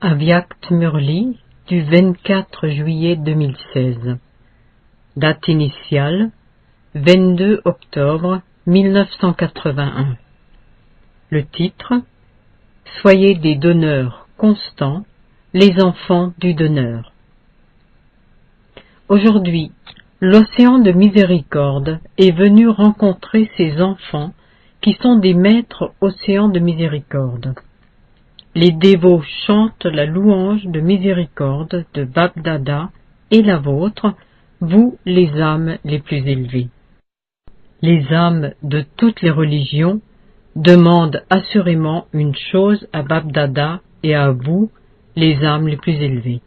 Avyakt Murli du 24 juillet 2016. Date initiale 22 octobre 1981. Le titre: Soyez des donneurs constants, les enfants du donneur. Aujourd'hui, l'océan de miséricorde est venu rencontrer ses enfants qui sont des maîtres océans de miséricorde. Les dévots chantent la louange de miséricorde de Bab-Dada et la vôtre, vous les âmes les plus élevées. Les âmes de toutes les religions demandent assurément une chose à Bab-Dada et à vous, les âmes les plus élevées.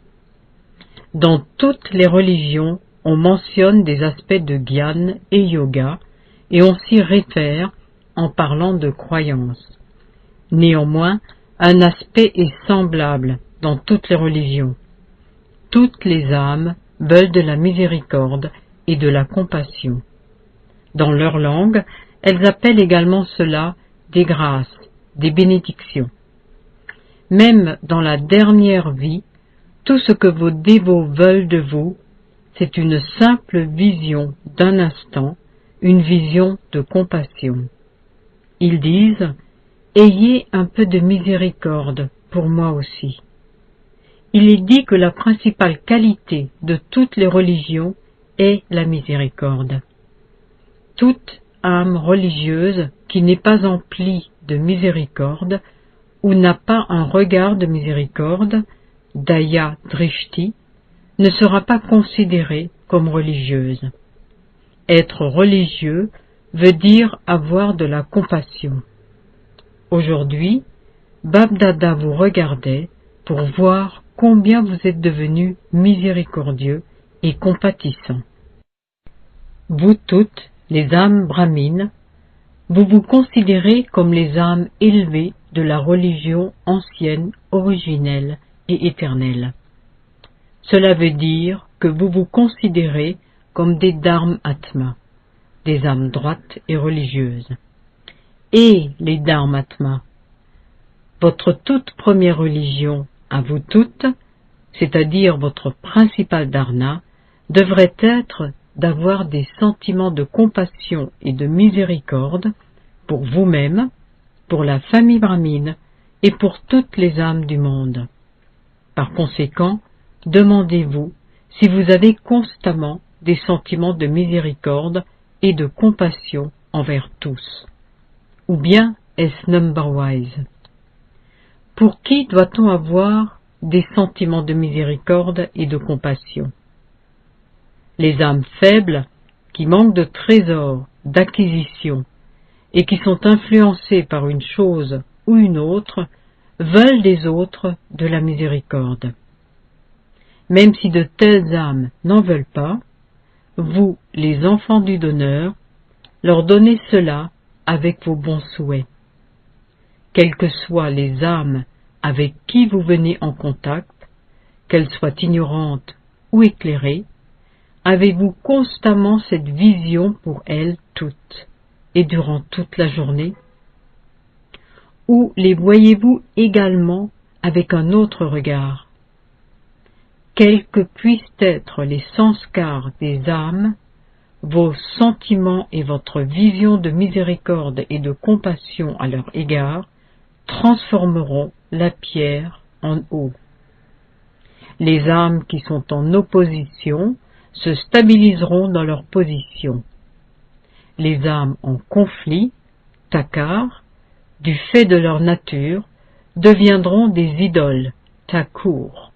Dans toutes les religions, on mentionne des aspects de Gyan et Yoga et on s'y réfère en parlant de croyances. Néanmoins, un aspect est semblable dans toutes les religions. Toutes les âmes veulent de la miséricorde et de la compassion. Dans leur langue, elles appellent également cela des grâces, des bénédictions. Même dans la dernière vie, tout ce que vos dévots veulent de vous, c'est une simple vision d'un instant, une vision de compassion. Ils disent: ayez un peu de miséricorde pour moi aussi. Il est dit que la principale qualité de toutes les religions est la miséricorde. Toute âme religieuse qui n'est pas emplie de miséricorde ou n'a pas un regard de miséricorde, Daya Drishti, ne sera pas considérée comme religieuse. Être religieux veut dire avoir de la compassion. Aujourd'hui, Bab-Dada vous regardait pour voir combien vous êtes devenus miséricordieux et compatissants. Vous toutes, les âmes brahmines, vous vous considérez comme les âmes élevées de la religion ancienne, originelle et éternelle. Cela veut dire que vous vous considérez comme des dharma-atma, des âmes droites et religieuses. Et les dharma-atma, votre toute première religion à vous toutes, c'est-à-dire votre principal dharma, devrait être d'avoir des sentiments de compassion et de miséricorde pour vous-même, pour la famille brahmine et pour toutes les âmes du monde. Par conséquent, demandez-vous si vous avez constamment des sentiments de miséricorde et de compassion envers tous. Ou bien est-ce number-wise? Pour qui doit-on avoir des sentiments de miséricorde et de compassion? Les âmes faibles, qui manquent de trésors, d'acquisition, et qui sont influencées par une chose ou une autre, veulent des autres de la miséricorde. Même si de telles âmes n'en veulent pas, vous, les enfants du donneur, leur donnez cela avec vos bons souhaits. Quelles que soient les âmes avec qui vous venez en contact, qu'elles soient ignorantes ou éclairées, avez-vous constamment cette vision pour elles toutes, et durant toute la journée? Ou les voyez-vous également avec un autre regard? Quels que puissent être les sanskars des âmes, vos sentiments et votre vision de miséricorde et de compassion à leur égard transformeront la pierre en eau. Les âmes qui sont en opposition se stabiliseront dans leur position. Les âmes en conflit, takar, du fait de leur nature, deviendront des idoles, takur.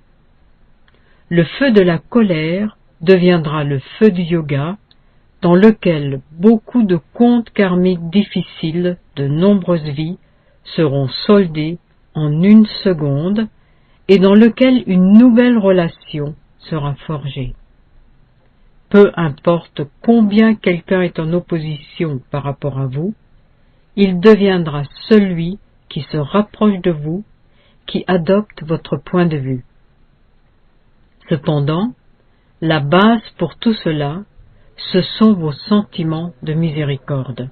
Le feu de la colère deviendra le feu du yoga, dans lequel beaucoup de comptes karmiques difficiles de nombreuses vies seront soldés en une seconde et dans lequel une nouvelle relation sera forgée. Peu importe combien quelqu'un est en opposition par rapport à vous, il deviendra celui qui se rapproche de vous, qui adopte votre point de vue. Cependant, la base pour tout cela, ce sont vos sentiments de miséricorde.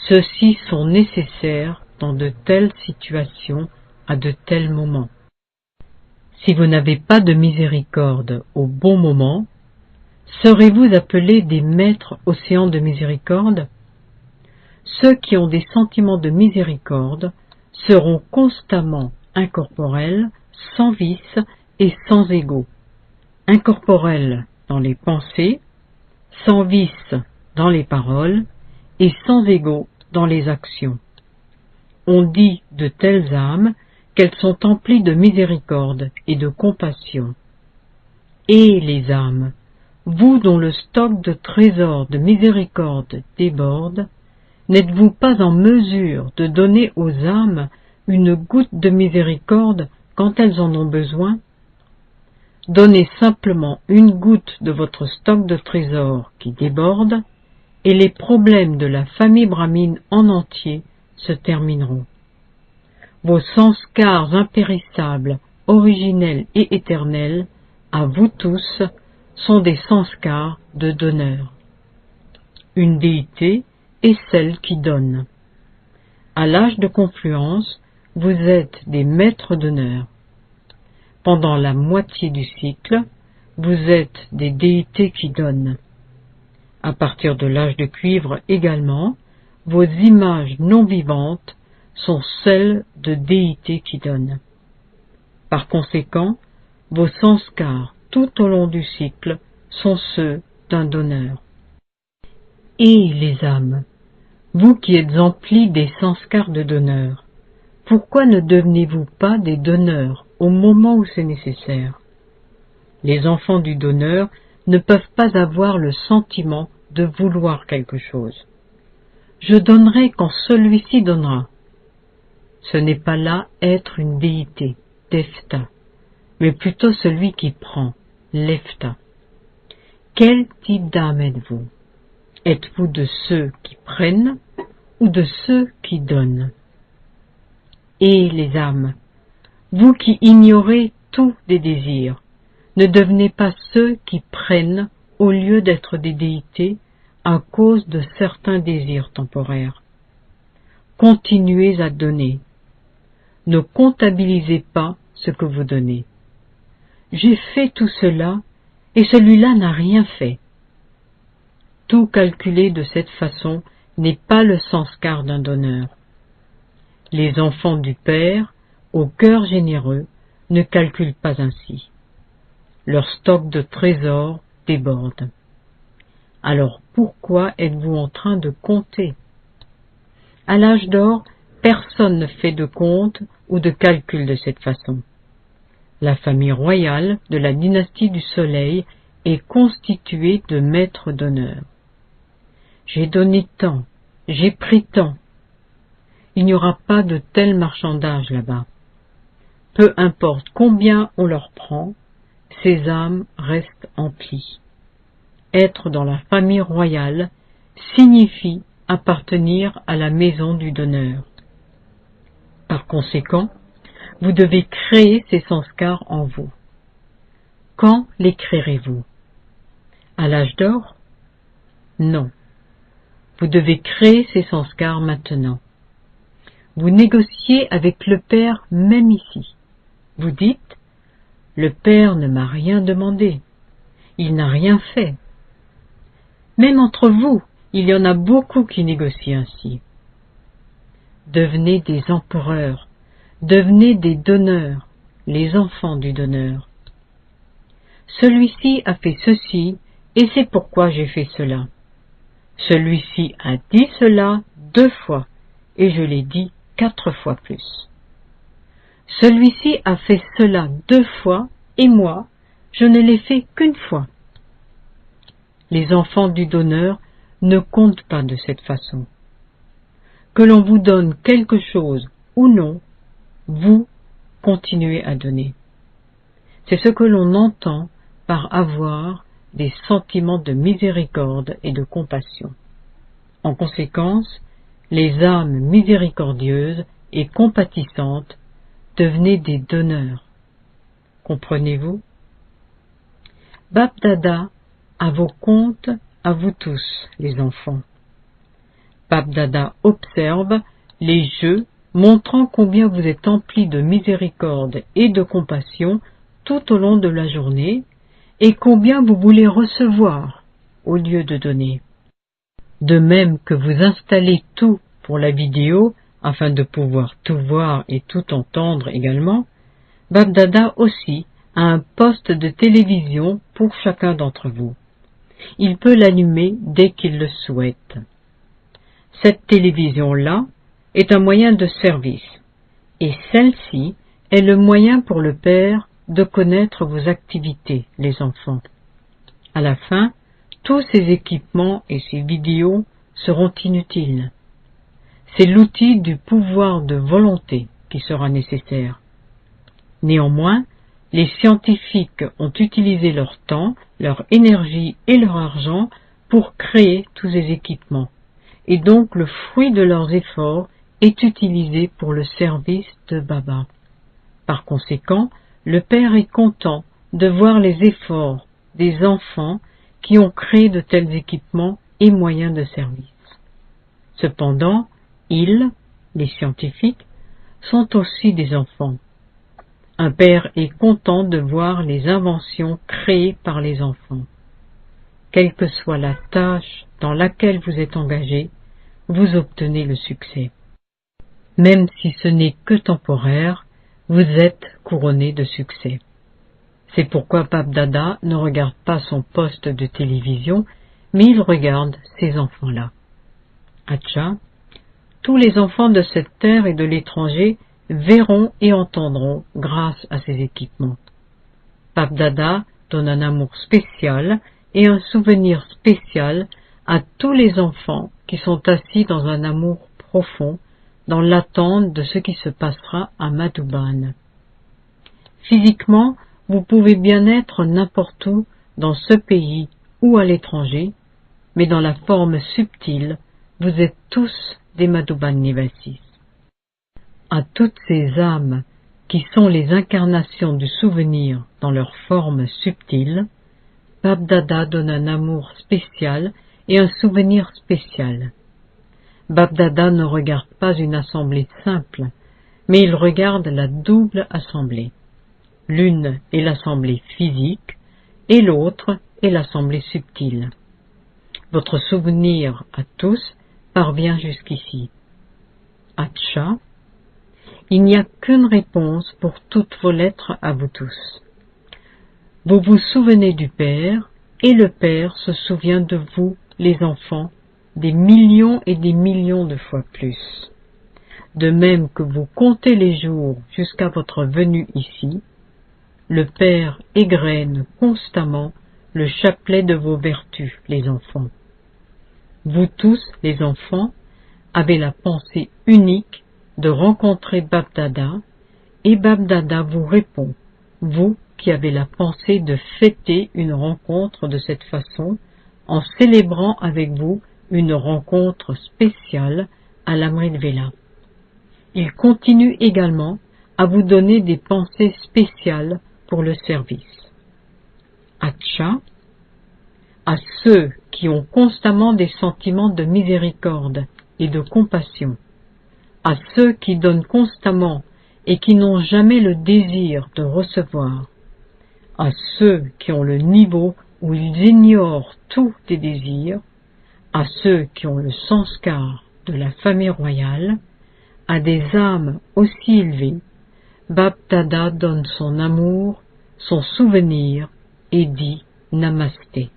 Ceux-ci sont nécessaires dans de telles situations, à de tels moments. Si vous n'avez pas de miséricorde au bon moment, serez-vous appelés des maîtres océans de miséricorde? Ceux qui ont des sentiments de miséricorde seront constamment incorporels, sans vice et sans ego. Incorporels dans les pensées, sans vice dans les paroles et sans ego dans les actions. On dit de telles âmes qu'elles sont emplies de miséricorde et de compassion. Et les âmes, vous dont le stock de trésors de miséricorde déborde, n'êtes-vous pas en mesure de donner aux âmes une goutte de miséricorde quand elles en ont besoin? Donnez simplement une goutte de votre stock de trésors qui déborde, et les problèmes de la famille brahmine en entier se termineront. Vos sanskars impérissables, originels et éternels, à vous tous, sont des sanskars de donneurs. Une déité est celle qui donne. À l'âge de confluence, vous êtes des maîtres d'honneur. Pendant la moitié du cycle, vous êtes des déités qui donnent. À partir de l'âge de cuivre également, vos images non vivantes sont celles de déités qui donnent. Par conséquent, vos sanskars tout au long du cycle sont ceux d'un donneur. Et les âmes, vous qui êtes emplis des sanskars de donneurs, pourquoi ne devenez-vous pas des donneurs au moment où c'est nécessaire? Les enfants du donneur ne peuvent pas avoir le sentiment de vouloir quelque chose. Je donnerai quand celui-ci donnera. Ce n'est pas là être une déité, Defta, mais plutôt celui qui prend, Lefta. Quel type d'âme êtes-vous? Êtes-vous de ceux qui prennent ou de ceux qui donnent? Et les âmes, vous qui ignorez tous des désirs, ne devenez pas ceux qui prennent au lieu d'être des déités à cause de certains désirs temporaires. Continuez à donner. Ne comptabilisez pas ce que vous donnez. J'ai fait tout cela et celui-là n'a rien fait. Tout calculer de cette façon n'est pas le sanskar d'un donneur. Les enfants du Père, au cœur généreux, ne calculent pas ainsi. Leur stock de trésors déborde. Alors pourquoi êtes-vous en train de compter? À l'âge d'or, personne ne fait de compte ou de calcul de cette façon. La famille royale de la dynastie du Soleil est constituée de maîtres d'honneur. J'ai donné tant, j'ai pris tant. Il n'y aura pas de tel marchandage là-bas. Peu importe combien on leur prend, ces âmes restent emplies. Être dans la famille royale signifie appartenir à la maison du donneur. Par conséquent, vous devez créer ces sanskars en vous. Quand les créerez-vous? À l'âge d'or? Non. Vous devez créer ces sanskars maintenant. Vous négociez avec le Père même ici. Vous dites, le Père ne m'a rien demandé. Il n'a rien fait. Même entre vous, il y en a beaucoup qui négocient ainsi. Devenez des empereurs, devenez des donneurs, les enfants du donneur. Celui-ci a fait ceci, et c'est pourquoi j'ai fait cela. Celui-ci a dit cela 2 fois, et je l'ai dit 4 fois plus. Celui-ci a fait cela 2 fois, et moi, je ne l'ai fait qu'une fois. Les enfants du donneur ne comptent pas de cette façon. Que l'on vous donne quelque chose ou non, vous continuez à donner. C'est ce que l'on entend par avoir des sentiments de miséricorde et de compassion. En conséquence, les âmes miséricordieuses et compatissantes devenez des donneurs. Comprenez-vous? Bap-Dada a vos comptes à vous tous, les enfants. Bap-Dada observe les jeux montrant combien vous êtes emplis de miséricorde et de compassion tout au long de la journée et combien vous voulez recevoir au lieu de donner. De même que vous installez tout pour la vidéo afin de pouvoir tout voir et tout entendre également, BapDada aussi a un poste de télévision pour chacun d'entre vous. Il peut l'allumer dès qu'il le souhaite. Cette télévision-là est un moyen de service, et celle-ci est le moyen pour le père de connaître vos activités, les enfants. À la fin, tous ces équipements et ces vidéos seront inutiles. C'est l'outil du pouvoir de volonté qui sera nécessaire. Néanmoins, les scientifiques ont utilisé leur temps, leur énergie et leur argent pour créer tous ces équipements, et donc le fruit de leurs efforts est utilisé pour le service de Baba. Par conséquent, le Père est content de voir les efforts des enfants qui ont créé de tels équipements et moyens de service. Cependant, ils, les scientifiques, sont aussi des enfants. Un père est content de voir les inventions créées par les enfants. Quelle que soit la tâche dans laquelle vous êtes engagé, vous obtenez le succès. Même si ce n'est que temporaire, vous êtes couronné de succès. C'est pourquoi BapDada ne regarde pas son poste de télévision, mais il regarde ces enfants-là. Acha, tous les enfants de cette terre et de l'étranger verront et entendront grâce à ces équipements. BapDada donne un amour spécial et un souvenir spécial à tous les enfants qui sont assis dans un amour profond, dans l'attente de ce qui se passera à Madhuban. Physiquement, vous pouvez bien être n'importe où dans ce pays ou à l'étranger, mais dans la forme subtile, vous êtes tous des Madhuban Nivasis. À toutes ces âmes qui sont les incarnations du souvenir dans leur forme subtile, BapDada donne un amour spécial et un souvenir spécial. BapDada ne regarde pas une assemblée simple, mais il regarde la double assemblée. L'une est l'assemblée physique et l'autre est l'assemblée subtile. Votre souvenir à tous parvient jusqu'ici. Acha, il n'y a qu'une réponse pour toutes vos lettres à vous tous. Vous vous souvenez du Père, et le Père se souvient de vous, les enfants, des millions et des millions de fois plus. De même que vous comptez les jours jusqu'à votre venue ici, le Père égrène constamment le chapelet de vos vertus, les enfants. Vous tous, les enfants, avez la pensée unique de rencontrer BapDada, et BapDada vous répond, vous qui avez la pensée de fêter une rencontre de cette façon, en célébrant avec vous une rencontre spéciale à l'Amrit Vela. Il continue également à vous donner des pensées spéciales pour le service. Acha, à ceux qui ont constamment des sentiments de miséricorde et de compassion, à ceux qui donnent constamment et qui n'ont jamais le désir de recevoir, à ceux qui ont le niveau où ils ignorent tous les désirs, à ceux qui ont le sanskar de la famille royale, à des âmes aussi élevées, BapDada donne son amour, son souvenir et dit Namasté.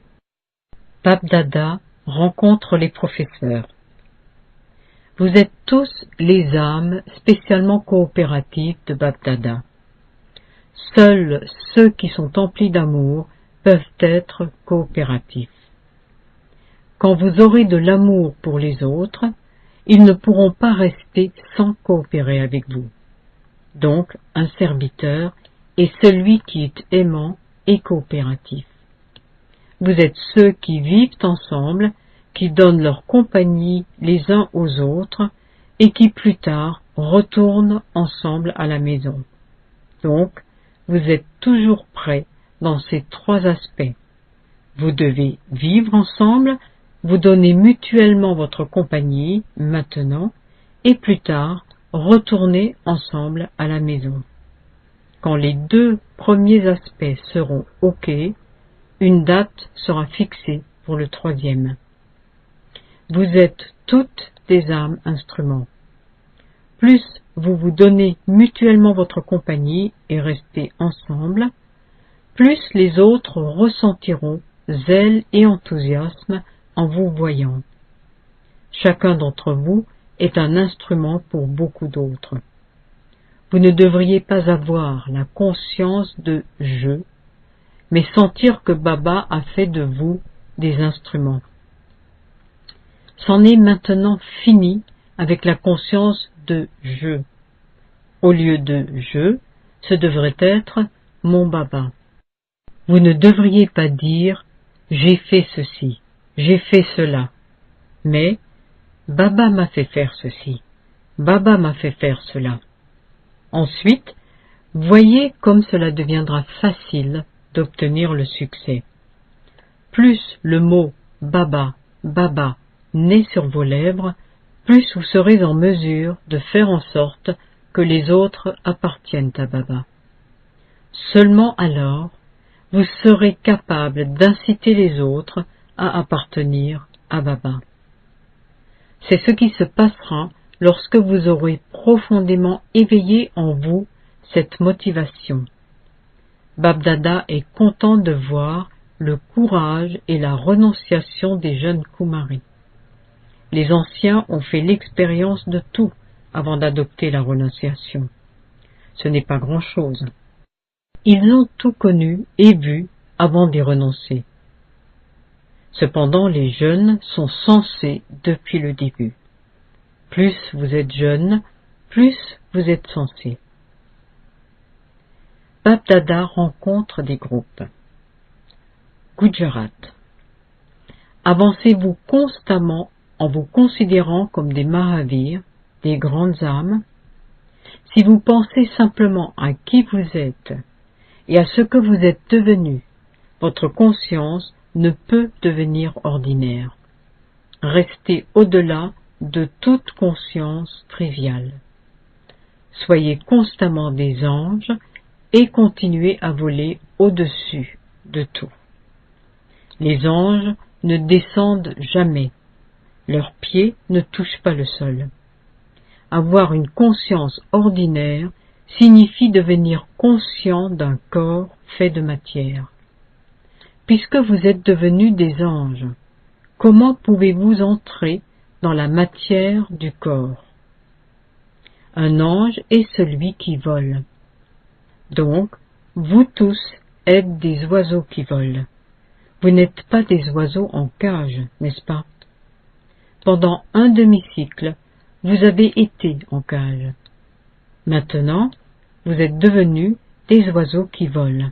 BapDada rencontre les professeurs. Vous êtes tous les âmes spécialement coopératives de BapDada. Seuls ceux qui sont emplis d'amour peuvent être coopératifs. Quand vous aurez de l'amour pour les autres, ils ne pourront pas rester sans coopérer avec vous. Donc, un serviteur est celui qui est aimant et coopératif. Vous êtes ceux qui vivent ensemble, qui donnent leur compagnie les uns aux autres et qui plus tard retournent ensemble à la maison. Donc, vous êtes toujours prêts dans ces trois aspects. Vous devez vivre ensemble, vous donner mutuellement votre compagnie maintenant et plus tard retourner ensemble à la maison. Quand les 2 premiers aspects seront OK, une date sera fixée pour le 3e. Vous êtes toutes des âmes instruments. Plus vous vous donnez mutuellement votre compagnie et restez ensemble, plus les autres ressentiront zèle et enthousiasme en vous voyant. Chacun d'entre vous est un instrument pour beaucoup d'autres. Vous ne devriez pas avoir la conscience de « je », mais sentir que Baba a fait de vous des instruments. C'en est maintenant fini avec la conscience de « je ». Au lieu de « je », ce devrait être « mon Baba ». Vous ne devriez pas dire « j'ai fait ceci, j'ai fait cela », mais « Baba m'a fait faire ceci, Baba m'a fait faire cela ». Ensuite, voyez comme cela deviendra facile d'obtenir le succès. Plus le mot « Baba »,« Baba » naît sur vos lèvres, plus vous serez en mesure de faire en sorte que les autres appartiennent à Baba. Seulement alors, vous serez capable d'inciter les autres à appartenir à Baba. C'est ce qui se passera lorsque vous aurez profondément éveillé en vous cette motivation. Bab-Dada est content de voir le courage et la renonciation des jeunes Kumaris. Les anciens ont fait l'expérience de tout avant d'adopter la renonciation. Ce n'est pas grand-chose. Ils ont tout connu et vu avant d'y renoncer. Cependant, les jeunes sont sensés depuis le début. Plus vous êtes jeune, plus vous êtes sensé. Bab-Dada rencontre des groupes. Gujarat. Avancez-vous constamment en vous considérant comme des Mahavirs, des grandes âmes. Si vous pensez simplement à qui vous êtes et à ce que vous êtes devenu, votre conscience ne peut devenir ordinaire. Restez au-delà de toute conscience triviale. Soyez constamment des anges et continuez à voler au-dessus de tout. Les anges ne descendent jamais, leurs pieds ne touchent pas le sol. Avoir une conscience ordinaire signifie devenir conscient d'un corps fait de matière. Puisque vous êtes devenus des anges, comment pouvez-vous entrer dans la matière du corps? Un ange est celui qui vole. Donc, vous tous êtes des oiseaux qui volent. Vous n'êtes pas des oiseaux en cage, n'est-ce pas? Pendant un demi-cycle, vous avez été en cage. Maintenant, vous êtes devenus des oiseaux qui volent.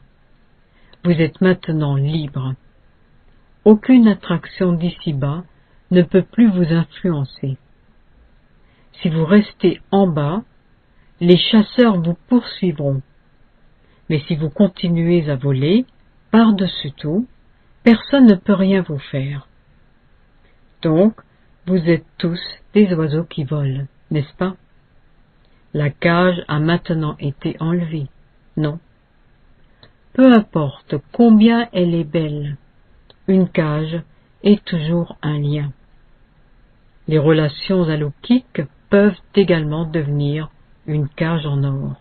Vous êtes maintenant libres. Aucune attraction d'ici-bas ne peut plus vous influencer. Si vous restez en bas, les chasseurs vous poursuivront. Mais si vous continuez à voler, par-dessus tout, personne ne peut rien vous faire. Donc, vous êtes tous des oiseaux qui volent, n'est-ce pas? La cage a maintenant été enlevée, non? Peu importe combien elle est belle, une cage est toujours un lien. Les relations alaukiques peuvent également devenir une cage en or.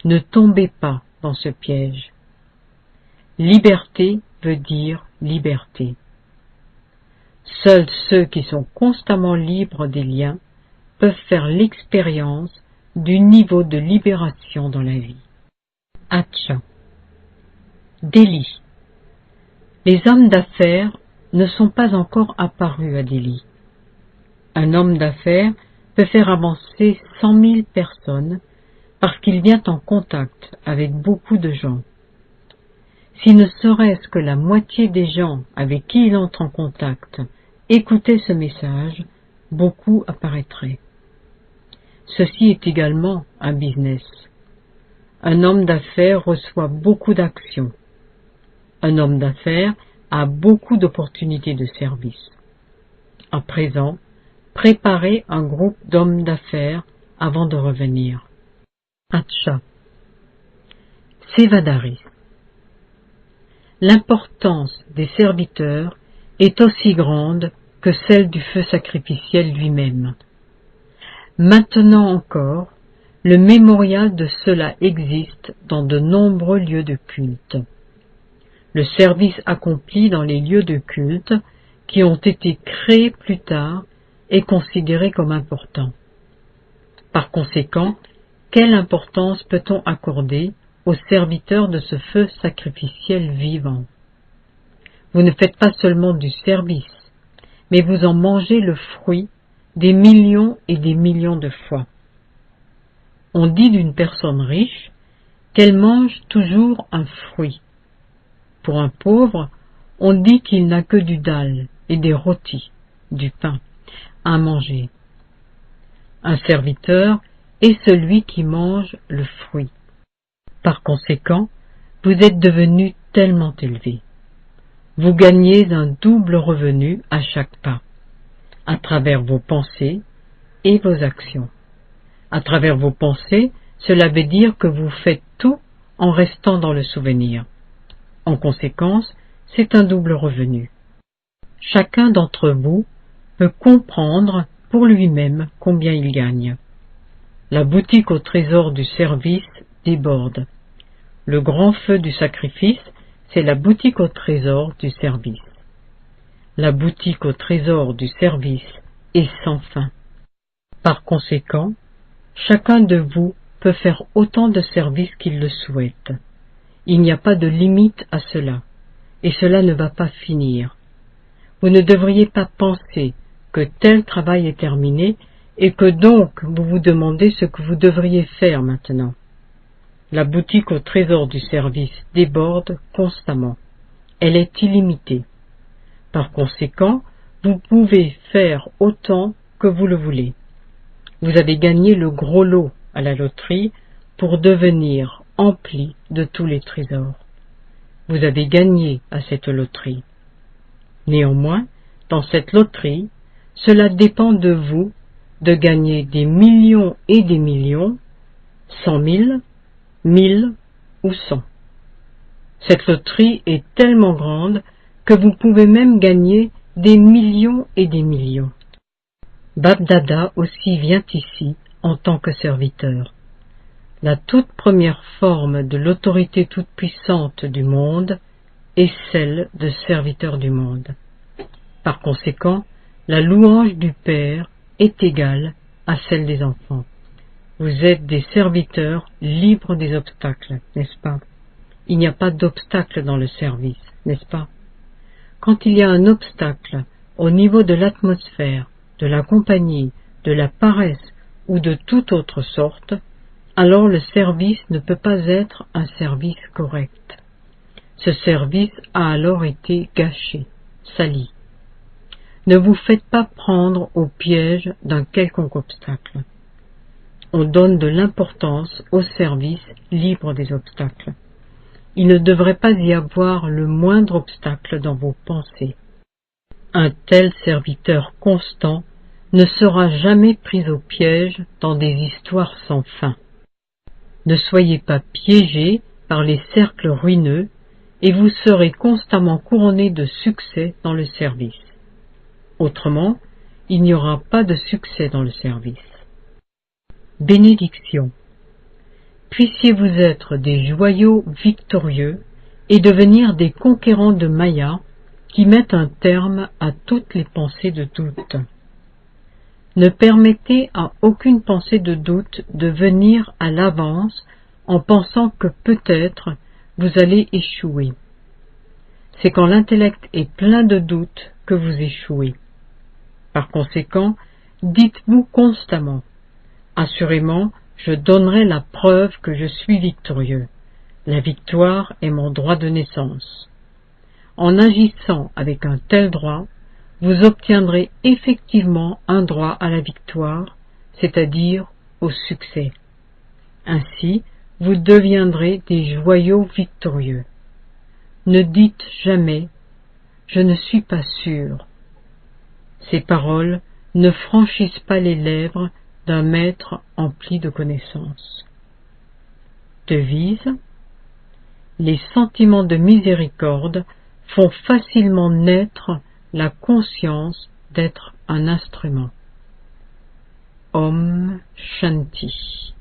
Ne tombez pas dans ce piège. Liberté veut dire liberté. Seuls ceux qui sont constamment libres des liens peuvent faire l'expérience du niveau de libération dans la vie. Acha. Delhi. Les hommes d'affaires ne sont pas encore apparus à Delhi. Un homme d'affaires peut faire avancer 100 000 personnes parce qu'il vient en contact avec beaucoup de gens. Si ne serait-ce que la moitié des gens avec qui il entre en contact écoutaient ce message, beaucoup apparaîtraient. Ceci est également un business. Un homme d'affaires reçoit beaucoup d'actions. Un homme d'affaires a beaucoup d'opportunités de service. À présent, préparez un groupe d'hommes d'affaires avant de revenir. Acha. Sévadaris. L'importance des serviteurs est aussi grande que celle du feu sacrificiel lui-même. Maintenant encore, le mémorial de cela existe dans de nombreux lieux de culte. Le service accompli dans les lieux de culte qui ont été créés plus tard est considéré comme important. Par conséquent, quelle importance peut-on accorder aux serviteurs de ce feu sacrificiel vivant? Vous ne faites pas seulement du service, mais vous en mangez le fruit des millions et des millions de fois. On dit d'une personne riche qu'elle mange toujours un fruit. Pour un pauvre, on dit qu'il n'a que du dalle et des rôtis, du pain, à manger. Un serviteur est celui qui mange le fruit. Par conséquent, vous êtes devenu tellement élevé. Vous gagnez un double revenu à chaque pas, à travers vos pensées et vos actions. À travers vos pensées, cela veut dire que vous faites tout en restant dans le souvenir. En conséquence, c'est un double revenu. Chacun d'entre vous peut comprendre pour lui-même combien il gagne. La boutique au trésor du service déborde. Le grand feu du sacrifice, c'est la boutique au trésor du service. La boutique au trésor du service est sans fin. Par conséquent, chacun de vous peut faire autant de services qu'il le souhaite. Il n'y a pas de limite à cela, et cela ne va pas finir. Vous ne devriez pas penser que tel travail est terminé et que donc vous vous demandez ce que vous devriez faire maintenant. La boutique au trésor du service déborde constamment. Elle est illimitée. Par conséquent, vous pouvez faire autant que vous le voulez. Vous avez gagné le gros lot à la loterie pour devenir empli de tous les trésors. Vous avez gagné à cette loterie. Néanmoins, dans cette loterie, cela dépend de vous de gagner des millions et des millions, 100 000, 1000 ou 100. Cette loterie est tellement grande que vous pouvez même gagner des millions et des millions. Bab-Dada aussi vient ici en tant que serviteur. La toute première forme de l'autorité toute-puissante du monde est celle de serviteur du monde. Par conséquent, la louange du Père est égale à celle des enfants. Vous êtes des serviteurs libres des obstacles, n'est-ce pas? Il n'y a pas d'obstacle dans le service, n'est-ce pas? Quand il y a un obstacle au niveau de l'atmosphère, de la compagnie, de la paresse ou de toute autre sorte, alors le service ne peut pas être un service correct. Ce service a alors été gâché, sali. Ne vous faites pas prendre au piège d'un quelconque obstacle. On donne de l'importance au service libre des obstacles. Il ne devrait pas y avoir le moindre obstacle dans vos pensées. Un tel serviteur constant ne sera jamais pris au piège dans des histoires sans fin. Ne soyez pas piégés par les cercles ruineux et vous serez constamment couronné de succès dans le service. Autrement, il n'y aura pas de succès dans le service. Bénédiction. Puissiez-vous être des joyaux victorieux et devenir des conquérants de Maya qui mettent un terme à toutes les pensées de doute. Ne permettez à aucune pensée de doute de venir à l'avance en pensant que peut-être vous allez échouer. C'est quand l'intellect est plein de doutes que vous échouez. Par conséquent, dites-vous constamment « Assurément, je donnerai la preuve que je suis victorieux. La victoire est mon droit de naissance. » En agissant avec un tel droit, vous obtiendrez effectivement un droit à la victoire, c'est-à-dire au succès. Ainsi, vous deviendrez des joyaux victorieux. Ne dites jamais « Je ne suis pas sûr ». Ces paroles ne franchissent pas les lèvres d'un maître empli de connaissances. Devise: les sentiments de miséricorde font facilement naître la conscience d'être un instrument. Om Shanti.